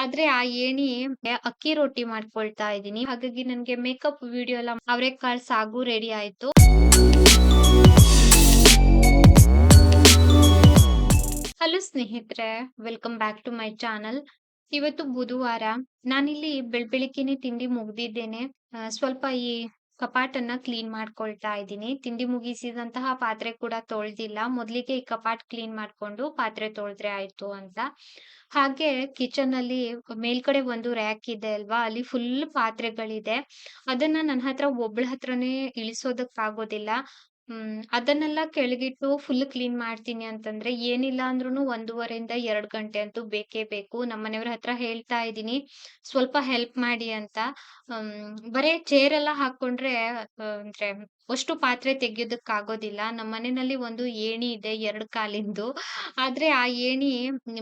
ಆದ್ರೆ ಆ ಏಣಿ ಅಕ್ಕಿ ರೊಟ್ಟಿ ಮಾಡ್ಕೊಳ್ತಾ ಇದ್ದೀನಿ. ಹಾಗಾಗಿ ನನ್ಗೆ ಮೇಕಪ್ ವಿಡಿಯೋ ಎಲ್ಲ ಅವರೆಕಾಳು ಸಾಗು ರೆಡಿ ಆಯ್ತು. ಹಲೋ ಸ್ನೇಹಿತರೆ, welcome back to my channel. ಇವತ್ತು ಬುಧವಾರ. ನಾನಿಲ್ಲಿ ಬೆಳಿಗ್ಗೆನೆ ತಿಂಡಿ ಮುಗ್ದಿದ್ದೇನೆ. ಸ್ವಲ್ಪ ಈ ಕಪಾಟನ್ನ ಕ್ಲೀನ್ ಮಾಡ್ಕೊಳ್ತಾ ಇದ್ದೀನಿ. ತಿಂಡಿ ಮುಗಿಸಿದಂತಹ ಪಾತ್ರೆ ಕೂಡ ತೊಳ್ದಿಲ್ಲ. ಮೊದ್ಲಿಗೆ ಈ ಕಪಾಟ್ ಕ್ಲೀನ್ ಮಾಡ್ಕೊಂಡು ಪಾತ್ರೆ ತೊಳೆದ್ರೆ ಆಯ್ತು ಅಂತ. ಹಾಗೆ ಕಿಚನ್ ಅಲ್ಲಿ ಮೇಲ್ಗಡೆ ಒಂದು ರ್ಯಾಕ್ ಇದೆ ಅಲ್ವಾ? ಅಲ್ಲಿ ಫುಲ್ ಪಾತ್ರೆಗಳಿದೆ. ಅದನ್ನ ನನ್ನ ಹತ್ರ ಒಬ್ಳ ಹತ್ರನೇ ಇಳಿಸೋದಕ್ಕಾಗೋದಿಲ್ಲ. ಅದನ್ನೆಲ್ಲ ಕೆಳಗಿಟ್ಟು ಫುಲ್ ಕ್ಲೀನ್ ಮಾಡ್ತೀನಿ ಅಂತಂದ್ರೆ ಏನಿಲ್ಲ ಅಂದ್ರೂನು 1:30 ಇಂದ 2 ಗಂಟೆ ಅಂತೂ ಬೇಕೇ ಬೇಕು. ನಮ್ಮನೆಯವ್ರ ಹತ್ರ ಹೇಳ್ತಾ ಇದೀನಿ, ಸ್ವಲ್ಪ ಹೆಲ್ಪ್ ಮಾಡಿ ಅಂತ. ಹ್ಮ್ ಬರೇ ಚೇರ್ ಎಲ್ಲ ಹಾಕೊಂಡ್ರೆ ಅಂದ್ರೆ ಅಷ್ಟು ಪಾತ್ರೆ ತೆಗಿಯೋದಕ್ಕಾಗೋದಿಲ್ಲ. ನಮ್ಮನೆನಲ್ಲಿ ಒಂದು ಏಣಿ ಇದೆ 2 ಕಾಲಿಂದು. ಆದ್ರೆ ಆ ಏಣಿ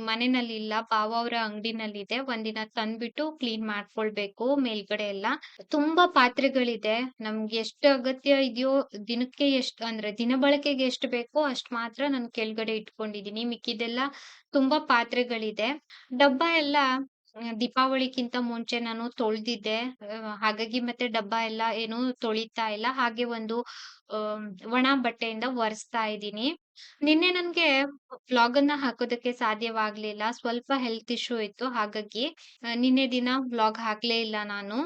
ಮನೆನಲ್ಲಿ ಇಲ್ಲ, ಬಾವ ಅವ್ರ ಅಂಗಡಿನಲ್ಲಿದೆ. ಒಂದಿನ ತಂದ್ಬಿಟ್ಟು ಕ್ಲೀನ್ ಮಾಡ್ಕೊಳ್ಬೇಕು ಮೇಲ್ಗಡೆ ಎಲ್ಲ. ತುಂಬಾ ಪಾತ್ರೆಗಳಿದೆ. ನಮ್ಗೆ ಎಷ್ಟು ಅಗತ್ಯ ಇದೆಯೋ ದಿನಕ್ಕೆ ಎಷ್ಟು ಅಂದ್ರೆ ದಿನಬಳಕೆಗೆ ಎಷ್ಟು ಬೇಕೋ ಅಷ್ಟ್ ಮಾತ್ರ ನಾನು ಕೆಳಗಡೆ ಇಟ್ಕೊಂಡಿದೀನಿ. ಮಿಕ್ಕಿದ್ದೆಲ್ಲ ತುಂಬಾ ಪಾತ್ರೆಗಳಿದೆ. ಡಬ್ಬ ಎಲ್ಲ ದೀಪಾವಳಿಗಿಂತ ಮುಂಚೆ ನಾನು ತೊಳ್ದಿದ್ದೆ. ಹಾಗಾಗಿ ಮತ್ತೆ ಡಬ್ಬ ಎಲ್ಲ ಏನು ತೊಳಿತಾ ಇಲ್ಲ. ಹಾಗೆ ಒಂದು ಆಹ್, ಒಣ ಬಟ್ಟೆಯಿಂದ ಒರೆಸ್ತಾ ಇದ್ದೀನಿ. ನಿನ್ನೆ ನನ್ಗೆ ವ್ಲಾಗ್ ಅನ್ನ ಹಾಕೋದಕ್ಕೆ ಸಾಧ್ಯವಾಗ್ಲಿಲ್ಲ. ಸ್ವಲ್ಪ ಹೆಲ್ತ್ ಇಶ್ಯೂ ಇತ್ತು. ಹಾಗಾಗಿ ನಿನ್ನೆ ದಿನ ವ್ಲಾಗ್ ಹಾಕ್ಲೇ ಇಲ್ಲ ನಾನು.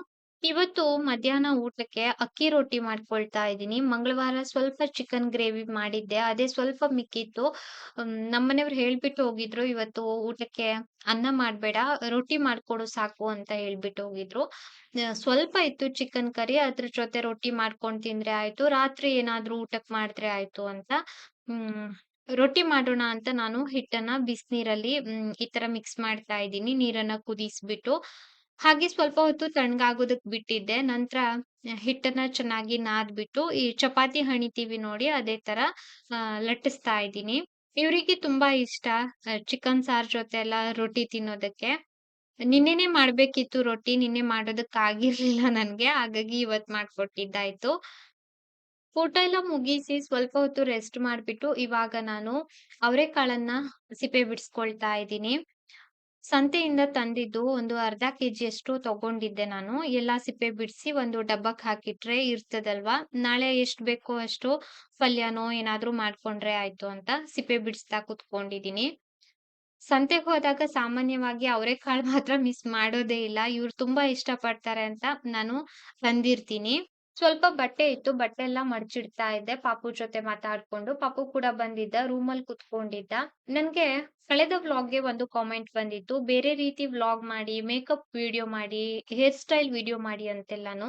ಇವತ್ತು ಮಧ್ಯಾಹ್ನ ಊಟಕ್ಕೆ ಅಕ್ಕಿ ರೊಟ್ಟಿ ಮಾಡ್ಕೊಳ್ತಾ ಇದ್ದೀನಿ. ಮಂಗಳವಾರ ಸ್ವಲ್ಪ ಚಿಕನ್ ಗ್ರೇವಿ ಮಾಡಿದ್ದೆ. ಅದೇ ಸ್ವಲ್ಪ ಮಿಕ್ಕಿತ್ತು. ನಮ್ಮನೆಯವ್ರು ಹೇಳ್ಬಿಟ್ಟು ಹೋಗಿದ್ರು, "ಇವತ್ತು ಊಟಕ್ಕೆ ಅನ್ನ ಮಾಡ್ಬೇಡ, ರೊಟ್ಟಿ ಮಾಡ್ಕೊಡು ಸಾಕು" ಅಂತ ಹೇಳ್ಬಿಟ್ಟು ಹೋಗಿದ್ರು. ಸ್ವಲ್ಪ ಇತ್ತು ಚಿಕನ್ ಕರಿ. ಅದ್ರ ಜೊತೆ ರೊಟ್ಟಿ ಮಾಡ್ಕೊಂಡ್ ತಿಂದ್ರೆ ಆಯ್ತು. ರಾತ್ರಿ ಏನಾದ್ರೂ ಊಟಕ್ ಮಾಡಿದ್ರೆ ಆಯ್ತು ಅಂತ. ಹ್ಮ್ ರೊಟ್ಟಿ ಮಾಡೋಣ ಅಂತ ನಾನು ಹಿಟ್ಟನ್ನ ಬಿಸಿನೀರಲ್ಲಿ ಈ ತರ ಮಿಕ್ಸ್ ಮಾಡ್ತಾ ಇದ್ದೀನಿ. ನೀರನ್ನ ಕುದಿಸ್ಬಿಟ್ಟು. ಹಾಗೆ ಸ್ವಲ್ಪ ಹೊತ್ತು ತಣ್ಣಗಾಗೋದಕ್ ಬಿಟ್ಟಿದ್ದೆ. ನಂತರ ಹಿಟ್ಟನ್ನ ಚೆನ್ನಾಗಿ ನಾದ್ಬಿಟ್ಟು ಈ ಚಪಾತಿ ಹಣಿತೀವಿ ನೋಡಿ ಅದೇ ತರ ಲಟ್ಟಿಸ್ತಾ ಇದ್ದೀನಿ. ಇವ್ರಿಗೆ ತುಂಬಾ ಇಷ್ಟ ಚಿಕನ್ ಸಾರ್ ಜೊತೆ ಎಲ್ಲ ರೊಟ್ಟಿ ತಿನ್ನೋದಕ್ಕೆ. ನಿನ್ನೆನೇ ಮಾಡ್ಬೇಕಿತ್ತು ರೊಟ್ಟಿ. ನಿನ್ನೆ ಮಾಡೋದಕ್ಕಾಗಿರ್ಲಿಲ್ಲ ನನ್ಗೆ. ಹಾಗಾಗಿ ಇವತ್ ಮಾಡ್ಕೊಟ್ಟಿದ್ದಾಯ್ತು. ಊಟ ಎಲ್ಲ ಮುಗಿಸಿ ಸ್ವಲ್ಪ ಹೊತ್ತು ರೆಸ್ಟ್ ಮಾಡ್ಬಿಟ್ಟು ಇವಾಗ ನಾನು ಅವರೆಕಾಳನ್ನ ಸಿಪ್ಪೆ ಬಿಡಿಸ್ಕೊಳ್ತಾ ಇದ್ದೀನಿ. ಸಂತೆಯಿಂದ ತಂದಿದ್ದು ಒಂದು ಅರ್ಧ ಕೆಜಿಯಷ್ಟು ತಗೊಂಡಿದ್ದೆ ನಾನು. ಎಲ್ಲಾ ಸಿಪ್ಪೆ ಬಿಡಿಸಿ ಒಂದು ಡಬ್ಬಕ್ ಹಾಕಿಟ್ರೆ ಇರ್ತದಲ್ವಾ. ನಾಳೆ ಎಷ್ಟ್ ಬೇಕೋ ಅಷ್ಟು ಪಲ್ಯನೋ ಏನಾದ್ರೂ ಮಾಡ್ಕೊಂಡ್ರೆ ಆಯ್ತು ಅಂತ ಸಿಪ್ಪೆ ಬಿಡಿಸ್ತಾ ಕುತ್ಕೊಂಡಿದೀನಿ. ಸಂತೆಗೆ ಹೋದಾಗ ಸಾಮಾನ್ಯವಾಗಿ ಅವರೆಕಾಳು ಮಾತ್ರ ಮಿಸ್ ಮಾಡೋದೇ ಇಲ್ಲ. ಇವ್ರು ತುಂಬಾ ಇಷ್ಟ ಪಡ್ತಾರೆ ಅಂತ ನಾನು ತಂದಿರ್ತೀನಿ. ಸ್ವಲ್ಪ ಬಟ್ಟೆ ಇತ್ತು. ಬಟ್ಟೆ ಎಲ್ಲ ಮಡ್ಚಿಡ್ತಾ ಇದ್ದೆ ಪಾಪು ಜೊತೆ ಮಾತಾಡ್ಕೊಂಡು. ಪಾಪು ಕೂಡ ಬಂದಿದ್ದ. ರೂಮಲ್ಲಿ ಕುತ್ಕೊಂಡಿದ್ದ. ನನ್ಗೆ ಕಳೆದ ವ್ಲಾಗ್ಗೆ ಒಂದು ಕಾಮೆಂಟ್ ಬಂದಿತ್ತು. ಬೇರೆ ರೀತಿ ವ್ಲಾಗ್ ಮಾಡಿ, ಮೇಕಪ್ ವಿಡಿಯೋ ಮಾಡಿ, ಹೇರ್ ಸ್ಟೈಲ್ ವಿಡಿಯೋ ಮಾಡಿ ಅಂತೆಲ್ಲಾನು.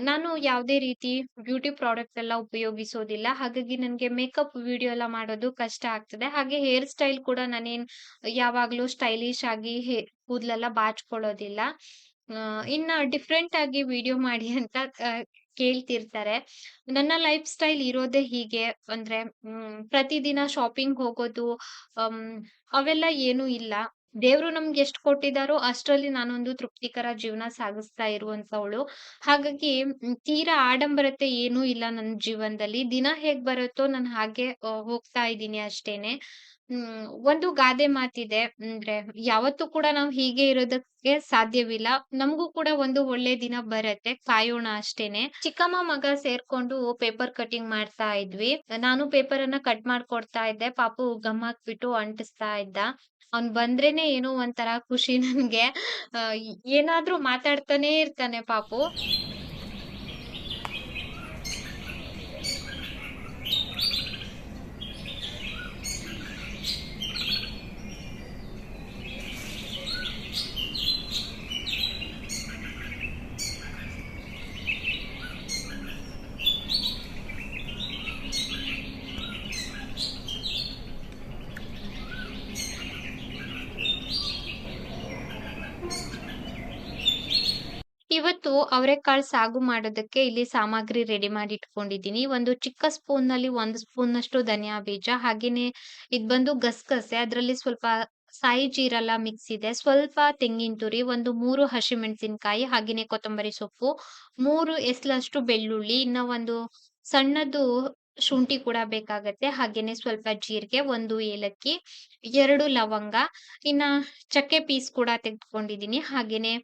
ನಾನು ಯಾವುದೇ ರೀತಿ ಬ್ಯೂಟಿ ಪ್ರಾಡಕ್ಟ್ ಎಲ್ಲ ಉಪಯೋಗಿಸೋದಿಲ್ಲ. ಹಾಗಾಗಿ ನನ್ಗೆ ಮೇಕಪ್ ವಿಡಿಯೋ ಎಲ್ಲ ಮಾಡೋದು ಕಷ್ಟ ಆಗ್ತದೆ. ಹಾಗೆ ಹೇರ್ ಸ್ಟೈಲ್ ಕೂಡ ನಾನೇನ್ ಯಾವಾಗ್ಲೂ ಸ್ಟೈಲಿಶ್ ಆಗಿ ಕೂದಲೆಲ್ಲ ಬಾಚ್ಕೊಳ್ಳೋದಿಲ್ಲ. ಇನ್ನ ಡಿಫರೆಂಟ್ ಆಗಿ ವಿಡಿಯೋ ಮಾಡಿ ಅಂತ ಕೇಳ್ತಿರ್ತಾರೆ. ನನ್ನ ಲೈಫ್ ಸ್ಟೈಲ್ ಇರೋದೇ ಹೀಗೆ. ಅಂದ್ರೆ ಪ್ರತಿದಿನ ಶಾಪಿಂಗ್ ಹೋಗೋದು ಅಂ ಅವೆಲ್ಲ ಏನೂ ಇಲ್ಲ. ದೇವ್ರು ನಮ್ಗೆ ಎಷ್ಟ್ ಕೊಟ್ಟಿದಾರೋ ಅಷ್ಟ್ರಲ್ಲಿ ನಾನೊಂದು ತೃಪ್ತಿಕರ ಜೀವನ ಸಾಗಿಸ್ತಾ ಇರುವಂತವಳು. ಹಾಗಾಗಿ ತೀರಾ ಆಡಂಬರತೆ ಏನೂ ಇಲ್ಲ ನನ್ ಜೀವನದಲ್ಲಿ. ದಿನ ಹೇಗ್ ಬರುತ್ತೋ ನಾನ್ ಹಾಗೆ ಹೋಗ್ತಾ ಇದ್ದೀನಿ ಅಷ್ಟೇನೆ. ಒಂದು ಗಾದೆ ಮಾತಿದೆ. ಅಂದ್ರೆ ಯಾವತ್ತೂ ಕೂಡ ನಾವು ಹೀಗೆ ಇರೋದಕ್ಕೆ ಸಾಧ್ಯವಿಲ್ಲ. ನಮಗೂ ಕೂಡ ಒಂದು ಒಳ್ಳೆ ದಿನ ಬರತ್ತೆ. ಕಾಯೋಣ ಅಷ್ಟೇನೆ. ಚಿಕ್ಕಮ್ಮ ಮಗ ಸೇರ್ಕೊಂಡು ಪೇಪರ್ ಕಟಿಂಗ್ ಮಾಡ್ತಾ ಇದ್ವಿ. ನಾನು ಪೇಪರ್ ಅನ್ನ ಕಟ್ ಮಾಡ್ಕೊಡ್ತಾ ಇದ್ದೆ. ಪಾಪು ಗಮ್ ಹಾಕ್ಬಿಟ್ಟು ಅಂಟಿಸ್ತಾ ಇದ್ದ. ಅವ್ನ್ ಬಂದ್ರೇನೆ ಏನೋ ಒಂಥರ ಖುಷಿ ನನ್ಗೆ. ಅ ಏನಾದ್ರೂ ಮಾತಾಡ್ತಾನೆ ಇರ್ತಾನೆ ಪಾಪು. ಇವತ್ತು ಅವರೆಕಾಳು ಸಾಗು ಮಾಡೋದಕ್ಕೆ ಇಲ್ಲಿ ಸಾಮಗ್ರಿ ರೆಡಿ ಮಾಡಿ ಇಟ್ಕೊಂಡಿದ್ದೀನಿ. ಒಂದು ಚಿಕ್ಕ ಸ್ಪೂನ್‌ನಲ್ಲಿ 1 ಸ್ಪೂನಷ್ಟು ಧನಿಯಾ ಬೀಜ, ಹಾಗೇನೆ ಇದ್ ಬಂದು ಗಸಗಸೆ, ಅದ್ರಲ್ಲಿ ಸ್ವಲ್ಪ ಸಾಯಿ ಜೀರೆಲ್ಲ ಮಿಕ್ಸ್ ಇದೆ. ಸ್ವಲ್ಪ ತೆಂಗಿನ ತುರಿ, ಒಂದು 3 ಹಸಿಮೆಣಸಿನಕಾಯಿ, ಹಾಗೇನೆ ಕೊತ್ತಂಬರಿ ಸೊಪ್ಪು, 3 ಎಸ್ಲಷ್ಟು ಬೆಳ್ಳುಳ್ಳಿ, ಇನ್ನ ಒಂದು ಸಣ್ಣದು ಶುಂಠಿ ಕೂಡ ಬೇಕಾಗತ್ತೆ. ಹಾಗೇನೆ ಸ್ವಲ್ಪ ಜೀರಿಗೆ, 1 ಏಲಕ್ಕಿ, 2 ಲವಂಗ, ಇನ್ನ ಚಕ್ಕೆ ಪೀಸ್ ಕೂಡ ತೆಗೆದುಕೊಂಡಿದ್ದೀನಿ. ಹಾಗೇನೆ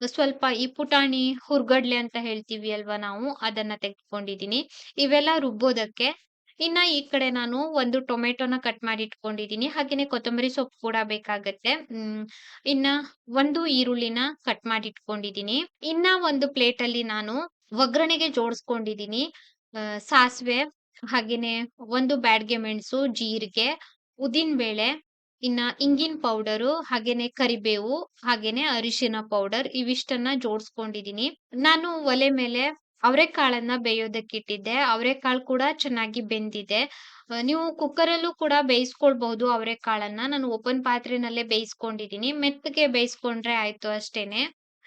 ಸ್ವಲ್ಪ ಈ ಪುಟಾಣಿ, ಹುರ್ಗಡ್ಲೆ ಅಂತ ಹೇಳ್ತೀವಿ ಅಲ್ವಾ ನಾವು, ಅದನ್ನ ತೆಗೆದುಕೊಂಡಿದ್ದೀನಿ. ಇವೆಲ್ಲ ರುಬ್ಬೋದಕ್ಕೆ. ಇನ್ನ ಈ ಕಡೆ ನಾನು 1 ಟೊಮೆಟೊನ ಕಟ್ ಮಾಡಿ ಇಟ್ಕೊಂಡಿದ್ದೀನಿ. ಹಾಗೇನೆ ಕೊತ್ತಂಬರಿ ಸೊಪ್ಪು ಕೂಡ ಬೇಕಾಗತ್ತೆ. ಇನ್ನ 1 ಈರುಳ್ಳಿನ ಕಟ್ ಮಾಡಿ ಇಟ್ಕೊಂಡಿದ್ದೀನಿ. ಇನ್ನ ಒಂದು ಪ್ಲೇಟಲ್ಲಿ ನಾನು ಒಗ್ಗರಣೆಗೆ ಜೋಡಿಸ್ಕೊಂಡಿದ್ದೀನಿ. ಸಾಸಿವೆ, ಹಾಗೇನೆ 1 ಬ್ಯಾಡಗೆ ಮೆಣಸು, ಜೀರಿಗೆ, ಉದ್ದಿನ ಬೇಳೆ, ಇನ್ನ ಇಂಗಿನ ಪೌಡರು, ಹಾಗೇನೆ ಕರಿಬೇವು, ಹಾಗೇನೆ ಅರಿಶಿನ ಪೌಡರ್ ಇವಿಷ್ಟನ್ನ ಜೋಡಿಸ್ಕೊಂಡಿದ್ದೀನಿ. ನಾನು ಒಲೆ ಮೇಲೆ ಅವರೆಕಾಳನ್ನ ಬೇಯೋದಕ್ಕಿಟ್ಟಿದ್ದೆ. ಅವರೆಕಾಳು ಕೂಡ ಚೆನ್ನಾಗಿ ಬೆಂದಿದೆ. ನೀವು ಕುಕ್ಕರಲ್ಲೂ ಕೂಡ ಬೇಯಿಸ್ಕೊಳ್ಬಹುದು ಅವರೆಕಾಳನ್ನ. ನಾನು ಓಪನ್ ಪಾತ್ರೆನಲ್ಲೇ ಬೇಯಿಸ್ಕೊಂಡಿದ್ದೀನಿ. ಮೆತ್ತಗೆ ಬೇಯಿಸ್ಕೊಂಡ್ರೆ ಆಯ್ತು ಅಷ್ಟೇನೆ.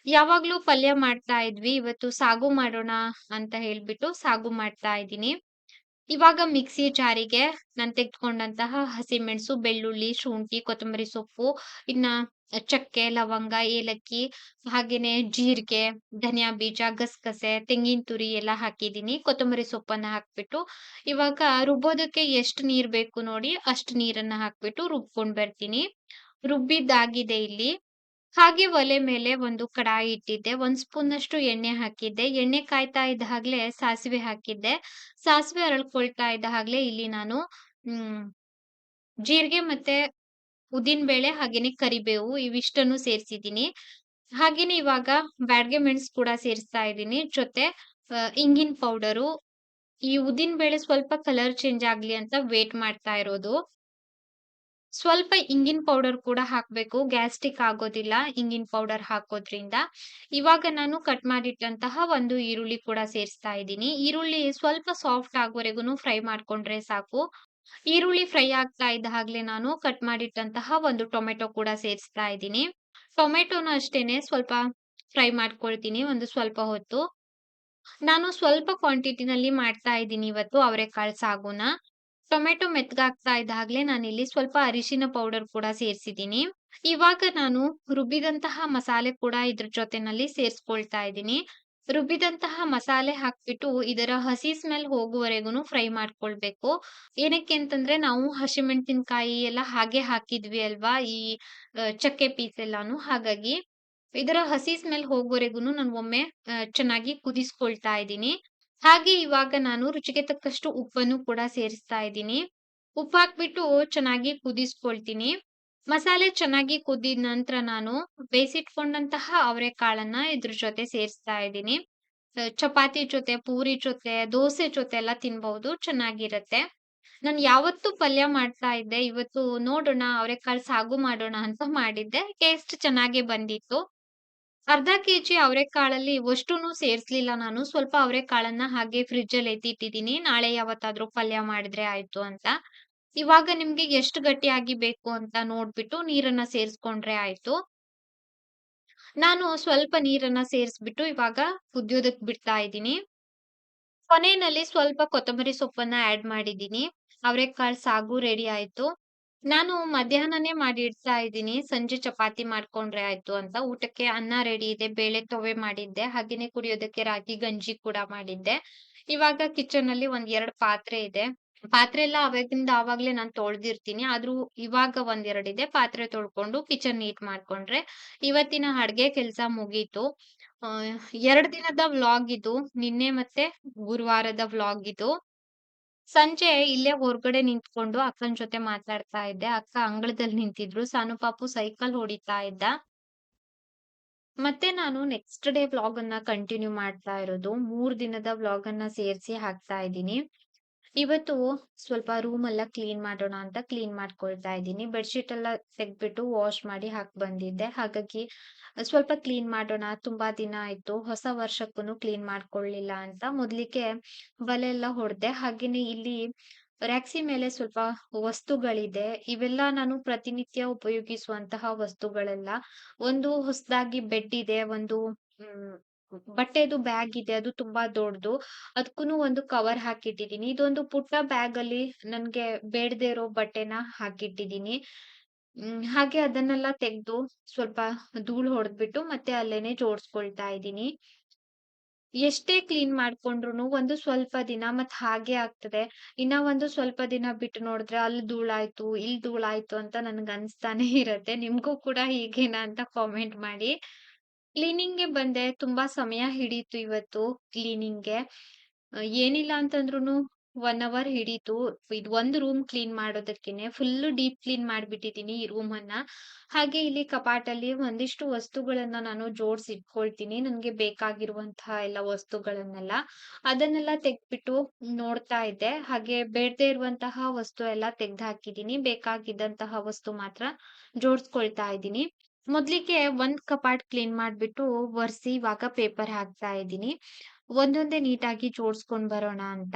ಯಾವಾಗ್ಲೂ ಪಲ್ಯ ಮಾಡ್ತಾ ಇದ್ವಿ. ಇವತ್ತು ಸಾಗು ಮಾಡೋಣ ಅಂತ ಹೇಳ್ಬಿಟ್ಟು ಸಾಗು ಮಾಡ್ತಾ ಇದ್ದೀನಿ. ಇವಾಗ ಮಿಕ್ಸಿ ಜಾರಿಗೆ ನಾನ್ ತೆಗೆದುಕೊಂಡಂತಹ ಹಸಿಮೆಣಸು, ಬೆಳ್ಳುಳ್ಳಿ, ಶುಂಠಿ, ಕೊತ್ತಂಬರಿ ಸೊಪ್ಪು, ಇನ್ನ ಚಕ್ಕೆ, ಲವಂಗ, ಏಲಕ್ಕಿ, ಹಾಗೇನೆ ಜೀರಿಗೆ, ಧನಿಯಾ ಬೀಜ, ಗಸಗಸೆ, ತೆಂಗಿನ ತುರಿ ಎಲ್ಲ ಹಾಕಿದ್ದೀನಿ. ಕೊತ್ತಂಬರಿ ಸೊಪ್ಪನ್ನ ಹಾಕ್ಬಿಟ್ಟು, ಇವಾಗ ರುಬ್ಬೋದಕ್ಕೆ ಎಷ್ಟು ನೀರ್ ಬೇಕು ನೋಡಿ, ಅಷ್ಟು ನೀರನ್ನ ಹಾಕ್ಬಿಟ್ಟು ರುಬ್ಕೊಂಡ್ ಬರ್ತೀನಿ. ರುಬ್ಬಿದ್ದಾಗಿದೆ ಇಲ್ಲಿ. ಹಾಗೆ ಒಲೆ ಮೇಲೆ ಒಂದು ಕಡಾಯಿ ಇಟ್ಟಿದ್ದೆ. 1 ಸ್ಪೂನಷ್ಟು ಎಣ್ಣೆ ಹಾಕಿದ್ದೆ. ಎಣ್ಣೆ ಕಾಯ್ತಾ ಇದ್ದ ಹಾಗ್ಲೇ ಸಾಸಿವೆ ಹಾಕಿದ್ದೆ. ಸಾಸಿವೆ ಅರಳ್ಕೊಳ್ತಾ ಇದ್ದ ಹಾಗ್ಲೇ ಇಲ್ಲಿ ನಾನು ಹ್ಮ್ ಜೀರಿಗೆ ಮತ್ತೆ ಉದ್ದಿನ ಬೇಳೆ ಹಾಗೇನೆ ಕರಿಬೇವು ಇವಿಷ್ಟನ್ನು ಸೇರ್ಸಿದ್ದೀನಿ. ಹಾಗೇನೆ ಇವಾಗ ಬ್ಯಾಡಗೆ ಮೆಣಸು ಕೂಡ ಸೇರಿಸ್ತಾ ಇದ್ದೀನಿ. ಜೊತೆ ಇಂಗಿನ ಪೌಡರು. ಈ ಉದ್ದಿನ ಬೇಳೆ ಸ್ವಲ್ಪ ಕಲರ್ ಚೇಂಜ್ ಆಗ್ಲಿ ಅಂತ ವೇಟ್ ಮಾಡ್ತಾ ಇರೋದು. ಸ್ವಲ್ಪ ಇಂಗಿನ ಪೌಡರ್ ಕೂಡ ಹಾಕ್ಬೇಕು. ಗ್ಯಾಸ್ಟ್ರಿಕ್ ಆಗೋದಿಲ್ಲ ಇಂಗಿನ ಪೌಡರ್ ಹಾಕೋದ್ರಿಂದ. ಇವಾಗ ನಾನು ಕಟ್ ಮಾಡಿಟ್ಟಂತಹ ಒಂದು ಈರುಳ್ಳಿ ಕೂಡ ಸೇರಿಸ್ತಾ ಇದ್ದೀನಿ. ಈರುಳ್ಳಿ ಸ್ವಲ್ಪ ಸಾಫ್ಟ್ ಆಗೋವರೆಗೂನು ಫ್ರೈ ಮಾಡ್ಕೊಂಡ್ರೆ ಸಾಕು. ಈರುಳ್ಳಿ ಫ್ರೈ ಆಗ್ತಾ ಇದ್ದ ಹಾಗ್ಲೇ ನಾನು ಕಟ್ ಮಾಡಿಟ್ಟಂತಹ ಒಂದು ಟೊಮೆಟೊ ಕೂಡ ಸೇರಿಸ್ತಾ ಇದ್ದೀನಿ. ಟೊಮೆಟೊನು ಅಷ್ಟೇನೆ ಸ್ವಲ್ಪ ಫ್ರೈ ಮಾಡ್ಕೊಳ್ತೀನಿ ಒಂದು ಸ್ವಲ್ಪ ಹೊತ್ತು. ನಾನು ಸ್ವಲ್ಪ ಕ್ವಾಂಟಿಟಿನಲ್ಲಿ ಮಾಡ್ತಾ ಇದ್ದೀನಿ ಇವತ್ತು ಅವರೆಕಾಳು ಸಾಗುನ. ಟೊಮೆಟೊ ಮೆತ್ತಗಾಗ್ತಾ ಇದ್ದಾಗ್ಲೇ ನಾನಿಲ್ಲಿ ಸ್ವಲ್ಪ ಅರಿಶಿನ ಪೌಡರ್ ಕೂಡ ಸೇರ್ಸಿದ್ದೀನಿ. ಇವಾಗ ನಾನು ರುಬ್ಬಿದಂತಹ ಮಸಾಲೆ ಕೂಡ ಇದ್ರ ಜೊತೆನಲ್ಲಿ ಸೇರ್ಸ್ಕೊಳ್ತಾ ಇದ್ದೀನಿ. ರುಬ್ಬಿದಂತಹ ಮಸಾಲೆ ಹಾಕ್ಬಿಟ್ಟು ಇದರ ಹಸಿ ಸ್ಮೆಲ್ ಹೋಗುವರೆಗೂನು ಫ್ರೈ ಮಾಡ್ಕೊಳ್ಬೇಕು. ಏನಕ್ಕೆ ಅಂತಂದ್ರೆ ನಾವು ಹಸಿಮೆಣಸಿನಕಾಯಿ ಎಲ್ಲ ಹಾಗೆ ಹಾಕಿದ್ವಿ ಅಲ್ವಾ, ಈ ಚಕ್ಕೆ ಪೀಸ್ ಎಲ್ಲಾನು. ಹಾಗಾಗಿ ಇದರ ಹಸಿ ಸ್ಮೆಲ್ ಹೋಗುವರೆಗೂನು ನಾನು ಒಮ್ಮೆ ಚೆನ್ನಾಗಿ ಕುದಿಸ್ಕೊಳ್ತಾ ಇದ್ದೀನಿ. ಹಾಗೆ ಇವಾಗ ನಾನು ರುಚಿಗೆ ತಕ್ಕಷ್ಟು ಉಪ್ಪನ್ನು ಕೂಡ ಸೇರಿಸ್ತಾ ಇದ್ದೀನಿ. ಉಪ್ಪು ಹಾಕ್ಬಿಟ್ಟು ಚೆನ್ನಾಗಿ ಕುದಿಸ್ಕೊಳ್ತೀನಿ. ಮಸಾಲೆ ಚೆನ್ನಾಗಿ ಕುದ್ದಿದ ನಂತರ ನಾನು ಬೇಯಿಸಿಟ್ಕೊಂಡಂತಹ ಅವರೆಕಾಳನ್ನ ಇದ್ರ ಜೊತೆ ಸೇರಿಸ್ತಾ ಇದ್ದೀನಿ. ಚಪಾತಿ ಜೊತೆ, ಪೂರಿ ಜೊತೆ, ದೋಸೆ ಜೊತೆ ಎಲ್ಲ ತಿನ್ಬಹುದು, ಚೆನ್ನಾಗಿರತ್ತೆ. ನಾನು ಯಾವತ್ತೂ ಪಲ್ಯ ಮಾಡ್ತಾ ಇದ್ದೆ. ಇವತ್ತು ನೋಡೋಣ ಅವರೆಕಾಳು ಸಾಗು ಮಾಡೋಣ ಅಂತ ಮಾಡಿದ್ದೆ. ಟೇಸ್ಟ್ ಚೆನ್ನಾಗೇ ಬಂದಿತ್ತು. ಅರ್ಧ ಕೆಜಿ ಅವರೆಕಾಳಲ್ಲಿ ಅವಷ್ಟೂನು ಸೇರ್ಸ್ಲಿಲ್ಲ ನಾನು. ಸ್ವಲ್ಪ ಅವರೆಕಾಳನ್ನ ಹಾಗೆ ಫ್ರಿಡ್ಜಲ್ಲಿ ಎತ್ತಿಟ್ಟಿದ್ದೀನಿ. ನಾಳೆ ಯಾವತ್ತಾದ್ರೂ ಪಲ್ಯ ಮಾಡಿದ್ರೆ ಆಯ್ತು ಅಂತ. ಇವಾಗ ನಿಮ್ಗೆ ಎಷ್ಟು ಗಟ್ಟಿಯಾಗಿ ಬೇಕು ಅಂತ ನೋಡ್ಬಿಟ್ಟು ನೀರನ್ನ ಸೇರಿಸ್ಕೊಂಡ್ರೆ ಆಯ್ತು. ನಾನು ಸ್ವಲ್ಪ ನೀರನ್ನ ಸೇರಿಸ್ಬಿಟ್ಟು ಇವಾಗ ಕುದಿಯೋದಕ್ ಬಿಡ್ತಾ ಇದ್ದೀನಿ. ಕೊನೆಯಲ್ಲಿ ಸ್ವಲ್ಪ ಕೊತ್ತಂಬರಿ ಸೊಪ್ಪನ್ನ ಆಡ್ ಮಾಡಿದ್ದೀನಿ. ಅವರೆಕಾಳು ಸಾಗು ರೆಡಿ ಆಯ್ತು. ನಾನು ಮಧ್ಯಾಹ್ನನೇ ಮಾಡಿ ಇಡ್ತಾ ಇದ್ದೀನಿ. ಸಂಜೆ ಚಪಾತಿ ಮಾಡ್ಕೊಂಡ್ರೆ ಆಯ್ತು ಅಂತ. ಊಟಕ್ಕೆ ಅನ್ನ ರೆಡಿ ಇದೆ. ಬೇಳೆ ತೊವ್ವೆ ಮಾಡಿದ್ದೆ. ಹಾಗೇನೆ ಕುಡಿಯೋದಕ್ಕೆ ರಾಗಿ ಗಂಜಿ ಕೂಡ ಮಾಡಿದ್ದೆ. ಇವಾಗ ಕಿಚನಲ್ಲಿ ಒಂದ್ 2 ಪಾತ್ರೆ ಇದೆ. ಪಾತ್ರೆ ಎಲ್ಲ ಅವಾಗಿಂದ ಆವಾಗ್ಲೇ ನಾನ್ ತೊಳ್ದಿರ್ತೀನಿ. ಆದ್ರೂ ಇವಾಗ ಒಂದೆರಡ್ ಇದೆ. ಪಾತ್ರೆ ತೊಳ್ಕೊಂಡು ಕಿಚನ್ ನೀಟ್ ಮಾಡ್ಕೊಂಡ್ರೆ ಇವತ್ತಿನ ಅಡ್ಗೆ ಕೆಲ್ಸ ಮುಗೀತು. ಆ 2 ದಿನದ ವ್ಲಾಗ್ ಇದು. ನಿನ್ನೆ ಮತ್ತೆ ಗುರುವಾರದ ವ್ಲಾಗ್ ಇದು. ಸಂಜೆ ಇಲ್ಲೇ ಹೊರಗಡೆ ನಿಂತ್ಕೊಂಡು ಅಕ್ಕನ್ ಜೊತೆ ಮಾತಾಡ್ತಾ ಇದ್ದೆ. ಅಕ್ಕ ಅಂಗಳದಲ್ಲಿ ನಿಂತಿದ್ರು. ಸಾನು ಪಾಪು ಸೈಕಲ್ ಹೊಡಿತಾ ಇದ್ದ. ಮತ್ತೆ ನಾನು ನೆಕ್ಸ್ಟ್ ಡೇ ವ್ಲಾಗ್ ಅನ್ನ ಕಂಟಿನ್ಯೂ ಮಾಡ್ತಾ ಇರೋದು. 3 ದಿನದ ವ್ಲಾಗ್ ಅನ್ನ ಸೇರ್ಸಿ ಹಾಕ್ತಾ ಇದ್ದೀನಿ. ಇವತ್ತು ಸ್ವಲ್ಪ ರೂಮ್ ಎಲ್ಲ ಕ್ಲೀನ್ ಮಾಡೋಣ ಅಂತ ಕ್ಲೀನ್ ಮಾಡ್ಕೊಳ್ತಾ ಇದ್ದೀನಿ. ಬೆಡ್‌ಶೀಟ್ ಎಲ್ಲ ತೆಗ್ದ್ಬಿಟ್ಟು ವಾಶ್ ಮಾಡಿ ಹಾಕ್ ಬಂದಿದ್ದೆ. ಹಾಗಾಗಿ ಸ್ವಲ್ಪ ಕ್ಲೀನ್ ಮಾಡೋಣ. ತುಂಬಾ ದಿನ ಆಯ್ತು. ಹೊಸ ವರ್ಷಕ್ಕೂನು ಕ್ಲೀನ್ ಮಾಡ್ಕೊಳ್ಳಿಲ್ಲ ಅಂತ ಮೊದ್ಲಿಗೆ ಬಲೆ ಎಲ್ಲ ಹೊಡ್ದೆ. ಹಾಗೇನೆ ಇಲ್ಲಿ ರ್ಯಾಕ್ಸಿ ಮೇಲೆ ಸ್ವಲ್ಪ ವಸ್ತುಗಳಿದೆ. ಇವೆಲ್ಲ ನಾನು ಪ್ರತಿನಿತ್ಯ ಉಪಯೋಗಿಸುವಂತಹ ವಸ್ತುಗಳೆಲ್ಲ. ಒಂದು ಹೊಸದಾಗಿ ಬೆಡ್ ಇದೆ. ಒಂದು ಹ್ಮ್ ಬಟ್ಟೆದು ಬ್ಯಾಗ್ ಇದೆ. ಅದು ತುಂಬಾ ದೊಡ್ಡದು. ಅದ್ಕೂನು ಒಂದು ಕವರ್ ಹಾಕಿಟ್ಟಿದೀನಿ. ಇದೊಂದು ಪುಟ್ಟ ಬ್ಯಾಗ್ ಅಲ್ಲಿ ನನ್ಗೆ ಬೇಡದೇ ಇರೋ ಬಟ್ಟೆನ ಹಾಕಿಟ್ಟಿದೀನಿ. ಹಾಗೆ ಅದನ್ನೆಲ್ಲ ತೆಗ್ದು ಸ್ವಲ್ಪ ಧೂಳ್ ಹೊಡೆದ್ಬಿಟ್ಟು ಮತ್ತೆ ಅಲ್ಲೇನೆ ಜೋಡಿಸ್ಕೊಳ್ತಾ ಇದ್ದೀನಿ. ಎಷ್ಟೇ ಕ್ಲೀನ್ ಮಾಡ್ಕೊಂಡ್ರುನು ಒಂದು ಸ್ವಲ್ಪ ದಿನ ಮತ್ತ್ ಹಾಗೆ ಆಗ್ತದೆ. ಇನ್ನ ಒಂದು ಸ್ವಲ್ಪ ದಿನ ಬಿಟ್ಟು ನೋಡಿದ್ರೆ ಅಲ್ಲಿ ಧೂಳಾಯ್ತು, ಇಲ್ಲಿ ಧೂಳಾಯ್ತು ಅಂತ ನನ್ಗ್ ಅನ್ಸ್ತಾನೆ ಇರತ್ತೆ. ನಿಮ್ಗೂ ಕೂಡ ಹೀಗೇನಾ ಅಂತ ಕಾಮೆಂಟ್ ಮಾಡಿ. ಕ್ಲೀನಿಂಗ್‌ಗೆ ಬಂದೆ. ತುಂಬಾ ಸಮಯ ಹಿಡೀತು ಇವತ್ತು ಕ್ಲೀನಿಂಗ್‌ಗೆ. ಏನಿಲ್ಲ ಅಂತಂದ್ರುನು 1 ಅವರ್ ಹಿಡೀತು. ಇದು ಒಂದು ರೂಮ್ ಕ್ಲೀನ್ ಮಾಡೋದಕ್ಕೇನೆ. ಫುಲ್ಲು ಡೀಪ್ ಕ್ಲೀನ್ ಮಾಡ್ಬಿಟ್ಟಿದೀನಿ ಈ ರೂಮನ್ನ. ಹಾಗೆ ಇಲ್ಲಿ ಕಪಾಟಲ್ಲಿ ಒಂದಿಷ್ಟು ವಸ್ತುಗಳನ್ನ ನಾನು ಜೋಡ್ಸಿಟ್ಕೊಳ್ತೀನಿ. ನನ್ಗೆ ಬೇಕಾಗಿರುವಂತಹ ಎಲ್ಲ ವಸ್ತುಗಳನ್ನೆಲ್ಲ. ಅದನ್ನೆಲ್ಲ ತೆಗ್ದ್ಬಿಟ್ಟು ನೋಡ್ತಾ ಇದ್ದೆ. ಹಾಗೆ ಬೇಡದೇ ಇರುವಂತಹ ವಸ್ತು ಎಲ್ಲ ತೆಗ್ದ್ಹಾಕಿದೀನಿ. ಬೇಕಾಗಿದ್ದಂತಹ ವಸ್ತು ಮಾತ್ರ ಜೋಡ್ಸ್ಕೊಳ್ತಾ ಇದ್ದೀನಿ. ಮೊದ್ಲಿಗೆ ಒಂದ್ ಕಪಾಟ್ ಕ್ಲೀನ್ ಮಾಡ್ಬಿಟ್ಟು ಒರ್ಸಿ ಇವಾಗ ಪೇಪರ್ ಹಾಕ್ತಾ ಇದ್ದೀನಿ. ಒಂದೊಂದೇ ನೀಟಾಗಿ ಜೋಡ್ಸ್ಕೊಂಡ್ ಬರೋಣ ಅಂತ.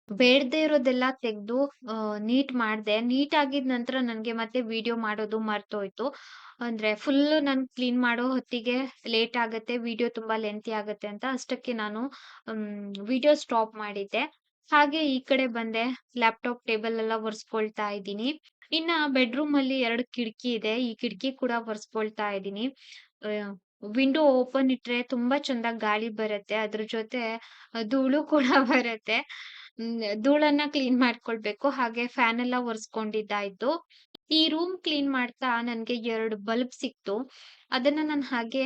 ಬೇಡದೇ ಇರೋದೆಲ್ಲ ತೆಗ್ದು ನೀಟ್ ಮಾಡ್ದೆ. ನೀಟ್ ಆಗಿದ್ ನಂತರ ನನ್ಗೆ ಮತ್ತೆ ವಿಡಿಯೋ ಮಾಡೋದು ಮರ್ತೋಯ್ತು. ಅಂದ್ರೆ ಫುಲ್ಲು ನಾನ್ ಕ್ಲೀನ್ ಮಾಡೋ ಹೊತ್ತಿಗೆ ಲೇಟ್ ಆಗತ್ತೆ. ವಿಡಿಯೋ ತುಂಬಾ ಲೆಂಥಿ ಆಗತ್ತೆ ಅಂತ ಅಷ್ಟಕ್ಕೆ ನಾನು ವಿಡಿಯೋ ಸ್ಟಾಪ್ ಮಾಡಿದ್ದೆ. ಹಾಗೆ ಈ ಕಡೆ ಬಂದೆ. ಲ್ಯಾಪ್‌ಟಾಪ್ ಟೇಬಲ್ ಎಲ್ಲ ಒರೆಸ್ಕೊಳ್ತಾ ಇದ್ದೀನಿ. ಇನ್ನ ಬೆಡ್‌ರೂಮ್ ಅಲ್ಲಿ 2 ಕಿಟಕಿ ಇದೆ. ಈ ಕಿಟಕಿ ಕೂಡ ಒರೆಸ್ಕೊಳ್ತಾ ಇದ್ದೀನಿ. ಅಹ್, ವಿಂಡೋ ಓಪನ್ ಇಟ್ರೆ ತುಂಬಾ ಚೆಂದ ಗಾಳಿ ಬರತ್ತೆ. ಅದ್ರ ಜೊತೆ ಧೂಳು ಕೂಡ ಬರತ್ತೆ. ಧೂಳನ್ನ ಕ್ಲೀನ್ ಮಾಡ್ಕೊಳ್ಬೇಕು. ಹಾಗೆ ಫ್ಯಾನ್ ಎಲ್ಲ ಒರೆಸ್ಕೊಂಡಿದ್ದಾಯ್ತು. ಈ ರೂಮ್ ಕ್ಲೀನ್ ಮಾಡ್ತಾ ನನ್ಗೆ 2 ಬಲ್ಬ್ ಸಿಕ್ತು. ಅದನ್ನ ನಾನ್ ಹಾಗೆ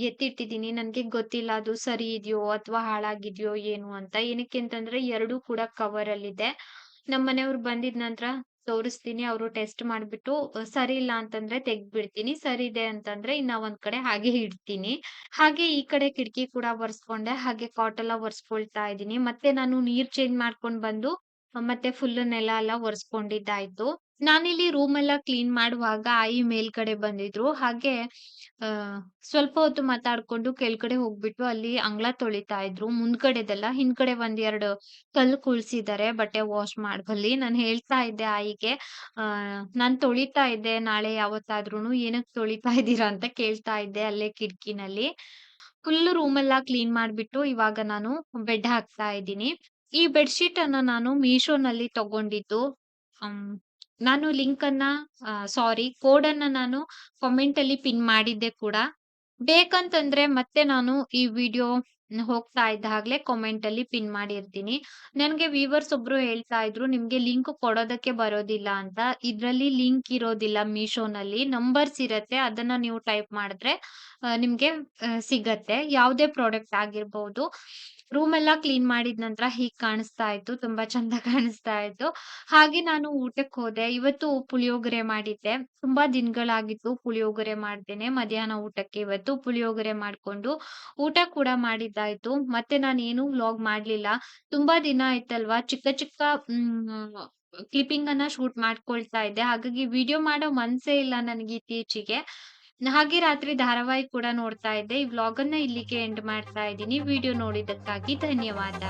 ಎತ್ತಿಟ್ಟಿದ್ದೀನಿ. ನನ್ಗೆ ಗೊತ್ತಿಲ್ಲ ಅದು ಸರಿ ಇದ್ಯೋ ಅಥವಾ ಹಾಳಾಗಿದ್ಯೋ ಏನು ಅಂತ. ಏನಕ್ಕೆ ಅಂತಂದ್ರೆ 2 ಕೂಡ ಕವರಲ್ಲಿದೆ. ನಮ್ಮನೆಯವ್ರು ಬಂದಿದ್ ನಂತರ ತೋರಿಸ್ತೀನಿ. ಅವ್ರು ಟೆಸ್ಟ್ ಮಾಡ್ಬಿಟ್ಟು ಸರಿ ಇಲ್ಲ ಅಂತಂದ್ರೆ ತೆಗ್ದ್ಬಿಡ್ತೀನಿ. ಸರಿ ಇದೆ ಅಂತಂದ್ರೆ ಇನ್ನ ಒಂದ್ ಕಡೆ ಹಾಗೆ ಇಡ್ತೀನಿ. ಹಾಗೆ ಈ ಕಡೆ ಕಿಟಕಿ ಕೂಡ ಒರೆಸ್ಕೊಂಡೆ. ಹಾಗೆ ಕಾಟ್ ಎಲ್ಲ ಒರೆಸ್ಕೊಳ್ತಾ ಇದ್ದೀನಿ. ಮತ್ತೆ ನಾನು ನೀರ್ ಚೇಂಜ್ ಮಾಡ್ಕೊಂಡ್ ಬಂದು ಮತ್ತೆ ಫುಲ್ ನೆಲ ಎಲ್ಲ ಒರೆಸ್ಕೊಂಡಿದ್ದಾಯ್ತು. ನಾನಿಲ್ಲಿ ರೂಮ್ ಎಲ್ಲ ಕ್ಲೀನ್ ಮಾಡುವಾಗ ಆಯಿ ಮೇಲ್ಗಡೆ ಬಂದಿದ್ರು. ಹಾಗೆ ಸ್ವಲ್ಪ ಹೊತ್ತು ಮಾತಾಡ್ಕೊಂಡು ಕೆಳಗಡೆ ಹೋಗ್ಬಿಟ್ಟು ಅಲ್ಲಿ ಅಂಗಳ ತೊಳಿತಾ ಇದ್ರು. ಮುಂದ್ಗಡೆದೆಲ್ಲ ಹಿಂದ್ಗಡೆ ಒಂದ್ 2 ಕಲ್ಲು ಕೂಳ್ಸಿದ್ದಾರೆ ಬಟ್ಟೆ ವಾಶ್ ಮಾಡುವಲ್ಲಿ. ನಾನ್ ಹೇಳ್ತಾ ಇದ್ದೆ ಆಯಿಗೆ ನಾನ್ ತೊಳಿತಾ ಇದ್ದೆ ನಾಳೆ ಯಾವತ್ತಾದ್ರೂನು ಏನಕ್ ತೊಳಿತಾ ಇದ್ದೀರಾ ಅಂತ ಕೇಳ್ತಾ ಇದ್ದೆ ಅಲ್ಲೇ ಕಿಟಕಿನಲ್ಲಿ. ಫುಲ್ ರೂಮ್ ಎಲ್ಲ ಕ್ಲೀನ್ ಮಾಡ್ಬಿಟ್ಟು ಇವಾಗ ನಾನು ಬೆಡ್ ಹಾಕ್ತಾ ಇದ್ದೀನಿ. ಈ ಬೆಡ್ ಶೀಟ್ ಅನ್ನ ನಾನು ಮೀಶೋನಲ್ಲಿ ತಗೊಂಡಿದ್ದು. ಹ್ಮ್. ನಾನು ಲಿಂಕ್ ಅನ್ನ ಸಾರಿ ಕೋಡ್ ಅನ್ನ ನಾನು ಕಾಮೆಂಟ್ ಅಲ್ಲಿ ಪಿನ್ ಮಾಡಿದ್ದೆ ಕೂಡ. ಬೇಕಂತಂದ್ರೆ ಮತ್ತೆ ನಾನು ಈ ವಿಡಿಯೋ ಹೋಗ್ತಾ ಇದ್ದ ಹಾಗ್ಲೇ ಕಾಮೆಂಟ್ ಅಲ್ಲಿ ಪಿನ್ ಮಾಡಿರ್ತೀನಿ. ನನ್ಗೆ ವ್ಯೂವರ್ಸ್ ಒಬ್ರು ಹೇಳ್ತಾ ಇದ್ರು ನಿಮ್ಗೆ ಲಿಂಕ್ ಕೊಡೋದಕ್ಕೆ ಬರೋದಿಲ್ಲ ಅಂತ. ಇದ್ರಲ್ಲಿ ಲಿಂಕ್ ಇರೋದಿಲ್ಲ ಮೀಶೋನಲ್ಲಿ. ನಂಬರ್ಸ್ ಇರತ್ತೆ. ಅದನ್ನ ನೀವು ಟೈಪ್ ಮಾಡಿದ್ರೆ ನಿಮ್ಗೆ ಸಿಗತ್ತೆ. ಯಾವುದೇ ಪ್ರಾಡಕ್ಟ್ ಆಗಿರ್ಬಹುದು. ರೂಮ್ ಎಲ್ಲ ಕ್ಲೀನ್ ಮಾಡಿದ ನಂತರ ಹೀಗ್ ಕಾಣಿಸ್ತಾ ಇತ್ತು. ತುಂಬಾ ಚಂದ ಕಾಣಿಸ್ತಾ ಇತ್ತು. ಹಾಗೆ ನಾನು ಊಟಕ್ಕೆ ಹೋದೆ. ಇವತ್ತು ಪುಳಿಯೋಗರೆ ಮಾಡಿದ್ದೆ. ತುಂಬಾ ದಿನಗಳಾಗಿತ್ತು ಪುಳಿಯೋಗರೆ ಮಾಡ್ದೇನೆ. ಮಧ್ಯಾಹ್ನ ಊಟಕ್ಕೆ ಇವತ್ತು ಪುಳಿಯೋಗರೆ ಮಾಡ್ಕೊಂಡು ಊಟ ಕೂಡ ಮಾಡಿದ್ದಾಯ್ತು. ಮತ್ತೆ ನಾನೇನು ವ್ಲಾಗ್ ಮಾಡ್ಲಿಲ್ಲ. ತುಂಬಾ ದಿನ ಆಯ್ತಲ್ವಾ ಚಿಕ್ಕ ಚಿಕ್ಕ ಕ್ಲಿಪ್ಪಿಂಗ್ ಅನ್ನ ಶೂಟ್ ಮಾಡ್ಕೊಳ್ತಾ ಇದ್ದೆ. ಹಾಗಾಗಿ ವಿಡಿಯೋ ಮಾಡೋ ಮನ್ಸೇ ಇಲ್ಲ ನನಗೆ ಇತ್ತೀಚೆಗೆ. ಹಾಗೆ ರಾತ್ರಿ ಧಾರಾವಾಹಿ ಕೂಡ ನೋಡ್ತಾ ಇದ್ದೆ. ಈ ವ್ಲಾಗ್ ಅನ್ನ ಇಲ್ಲಿಗೆ ಎಂಡ್ ಮಾಡ್ತಾ ಇದ್ದೀನಿ. ವಿಡಿಯೋ ನೋಡಿದ್ದಕ್ಕಾಗಿ ಧನ್ಯವಾದ.